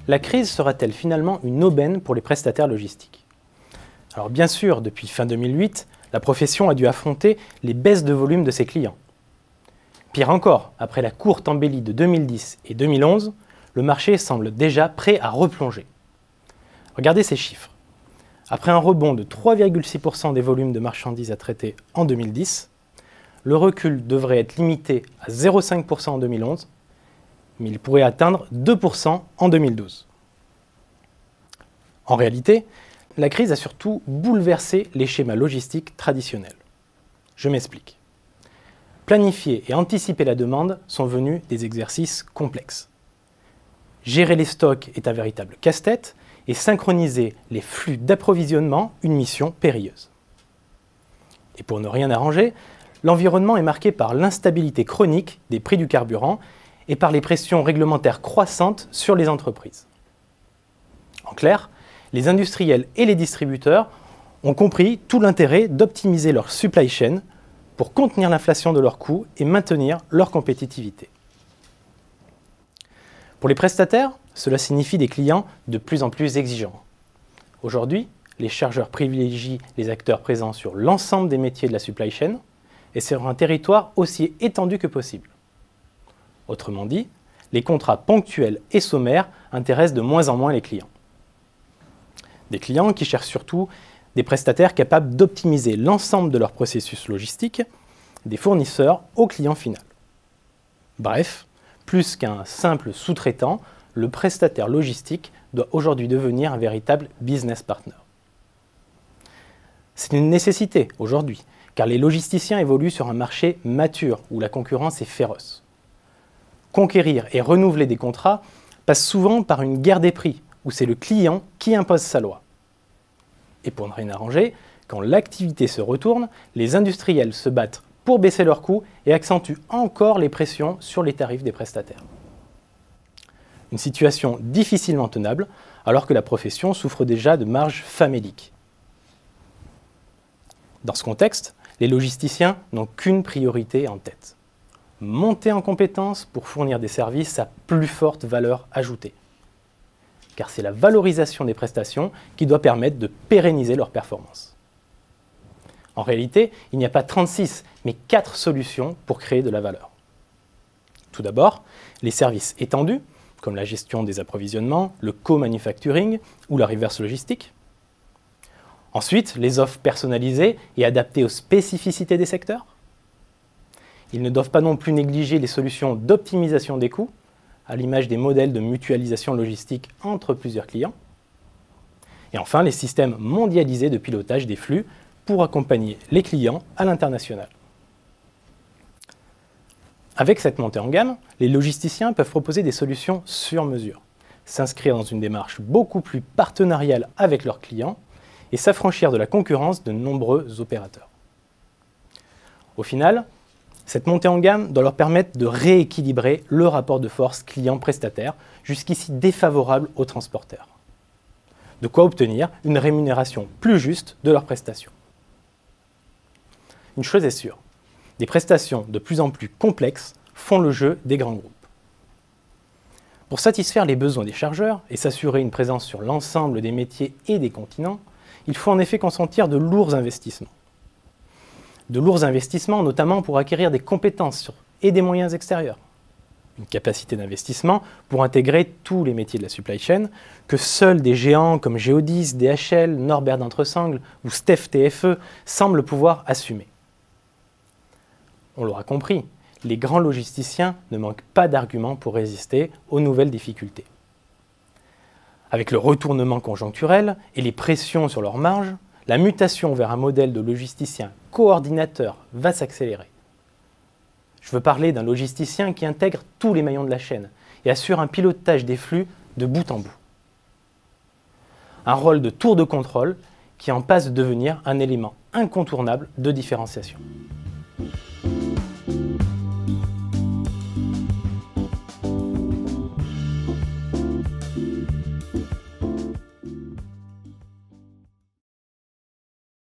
la crise sera-t-elle finalement une aubaine pour les prestataires logistiques? Alors bien sûr, depuis fin 2008, la profession a dû affronter les baisses de volume de ses clients. Pire encore, après la courte embellie de 2010 et 2011, le marché semble déjà prêt à replonger. Regardez ces chiffres. Après un rebond de 3,6% des volumes de marchandises à traiter en 2010, le recul devrait être limité à 0,5% en 2011, mais il pourrait atteindre 2% en 2012. En réalité, la crise a surtout bouleversé les schémas logistiques traditionnels. Je m'explique. Planifier et anticiper la demande sont venus des exercices complexes. Gérer les stocks est un véritable casse-tête et synchroniser les flux d'approvisionnement une mission périlleuse. Et pour ne rien arranger, l'environnement est marqué par l'instabilité chronique des prix du carburant et par les pressions réglementaires croissantes sur les entreprises. En clair, les industriels et les distributeurs ont compris tout l'intérêt d'optimiser leur supply chain pour contenir l'inflation de leurs coûts et maintenir leur compétitivité. Pour les prestataires, cela signifie des clients de plus en plus exigeants. Aujourd'hui, les chargeurs privilégient les acteurs présents sur l'ensemble des métiers de la supply chain et sur un territoire aussi étendu que possible. Autrement dit, les contrats ponctuels et sommaires intéressent de moins en moins les clients. Des clients qui cherchent surtout des prestataires capables d'optimiser l'ensemble de leur processus logistique, des fournisseurs au client final. Bref, plus qu'un simple sous-traitant, le prestataire logistique doit aujourd'hui devenir un véritable business partner. C'est une nécessité aujourd'hui, car les logisticiens évoluent sur un marché mature où la concurrence est féroce. Conquérir et renouveler des contrats passe souvent par une guerre des prix, où c'est le client qui impose sa loi. Et pour ne rien arranger, quand l'activité se retourne, les industriels se battent pour baisser leurs coûts et accentuent encore les pressions sur les tarifs des prestataires. Une situation difficilement tenable, alors que la profession souffre déjà de marges faméliques. Dans ce contexte, les logisticiens n'ont qu'une priorité en tête: monter en compétences pour fournir des services à plus forte valeur ajoutée. Car c'est la valorisation des prestations qui doit permettre de pérenniser leurs performances. En réalité, il n'y a pas 36, mais 4 solutions pour créer de la valeur. Tout d'abord, les services étendus, comme la gestion des approvisionnements, le co-manufacturing ou la reverse logistique. Ensuite, les offres personnalisées et adaptées aux spécificités des secteurs. Ils ne doivent pas non plus négliger les solutions d'optimisation des coûts, à l'image des modèles de mutualisation logistique entre plusieurs clients. Et enfin, les systèmes mondialisés de pilotage des flux pour accompagner les clients à l'international. Avec cette montée en gamme, les logisticiens peuvent proposer des solutions sur mesure, s'inscrire dans une démarche beaucoup plus partenariale avec leurs clients et s'affranchir de la concurrence de nombreux opérateurs. Au final, cette montée en gamme doit leur permettre de rééquilibrer le rapport de force client-prestataire, jusqu'ici défavorable aux transporteurs. De quoi obtenir une rémunération plus juste de leurs prestations. Une chose est sûre, des prestations de plus en plus complexes font le jeu des grands groupes. Pour satisfaire les besoins des chargeurs et s'assurer une présence sur l'ensemble des métiers et des continents, il faut en effet consentir de lourds investissements. De lourds investissements notamment pour acquérir des compétences et des moyens extérieurs. Une capacité d'investissement pour intégrer tous les métiers de la supply chain que seuls des géants comme Geodis, DHL, Norbert d'Entresangles ou Stef TFE semblent pouvoir assumer. On l'aura compris, les grands logisticiens ne manquent pas d'arguments pour résister aux nouvelles difficultés. Avec le retournement conjoncturel et les pressions sur leurs marges, la mutation vers un modèle de logisticien coordinateur va s'accélérer. Je veux parler d'un logisticien qui intègre tous les maillons de la chaîne et assure un pilotage des flux de bout en bout. Un rôle de tour de contrôle qui en passe de devenir un élément incontournable de différenciation.